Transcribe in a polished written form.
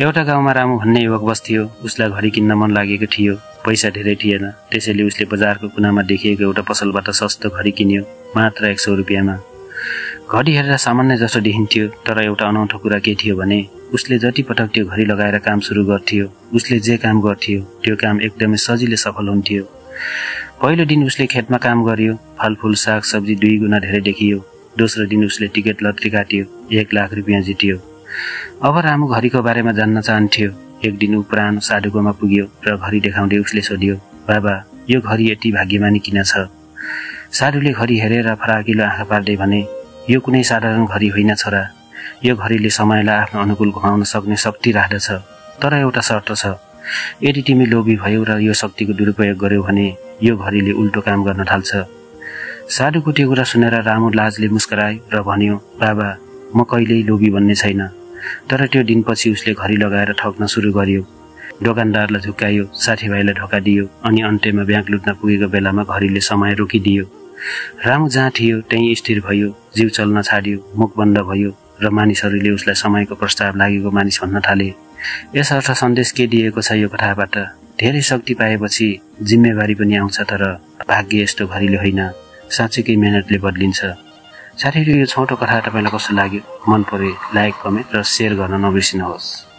एउटा गाउँमा रामु भन्ने युवक बस्थ्यो। उसलाई घडी किन्न मन लागेको थियो। पैसा धेरै थिएन, त्यसैले उसले बजारको कुनामा देखिएको एउटा पसलबाट सस्तो घडी किन्यो, मात्र 100 रुपियाँमा। घडी हेरेर सामान्य जस्तो देखिन्थ्यो, तर एउटा अनौठो कुरा के थियो भने उसले जति पटक त्यो घडी लगाएर काम सुरु गर्थ्यो, उसले जे काम गर्थ्यो त्यो काम एकदमै सजिलै सफल हुन्थ्यो। पहिलो दिन उसले खेतमा काम गर्यो, फलफुल साग सब्जी 2 गुणा धेरै देखियो। दोस्रो दिन उसले टिकट लटरी काट्यो, 1 लाख रुपियाँ जित्यो। अब रामु घडीको बारेमा जान्न चाहन्थ्यो। एक दिन ऊ पुरानो साधुकोमा पुग्यो र घडी देखाउँदै उसले सोध्यो, बाबा यो घडी यति भाग्यमानी किन छ? साधुले घडी हेरेर फराकिलो आँखा पार्दै भने, यो कुनै साधारण घडी होइन छोरा, यो घडीले समयलाई आफ्नो अनुकूल घुमाउन सक्ने शक्ति राख्दछ। तर एउटा शर्त छ, यदि तिमी लोभी भयौ र यो शक्तिको दुरुपयोग गर्यौ भने यो घडीले उल्टो काम गर्न थाल्छ। साधुको त्यो कुरा सुनेर रामु लाजले मुस्कुरायो र भन्यो, बाबा म कहिल्यै लोभी बन्ने छैन। तर त्यो दिनपछि उसले घडी लगाएर ठग्न सुरु गर्यो। दोकानदारलाई झुक्कायो, साथीभाइलाई धोका दियो, अनि अन्त्यमा ब्याङ्क लुट्न पुगेको बेलामा घडीले समय रोकिदियो। रामु जहाँ थियो त्यहीँ स्थिर भयो, जिउ चल्न छाड्यो, मुख बन्द भयो र मानिसहरूले उसलाई समयको प्रस्ताव लागेको मानिस भन्न थाले। यसर्थ सन्देश के दिएको छ यो कथाबाट? धेरै शक्ति पाएपछि जिम्मेवारी पनि आउँछ, तर भाग्य यस्तो घडीले होइन, साँच्चैकै मेहनतले बदलिन्छ। साथीहरू, यो छोटो कथा तपाईँलाई कस्तो लाग्यो? मन परे लाइक, कमेन्ट र सेयर गर्न नबिर्सिनुहोस्।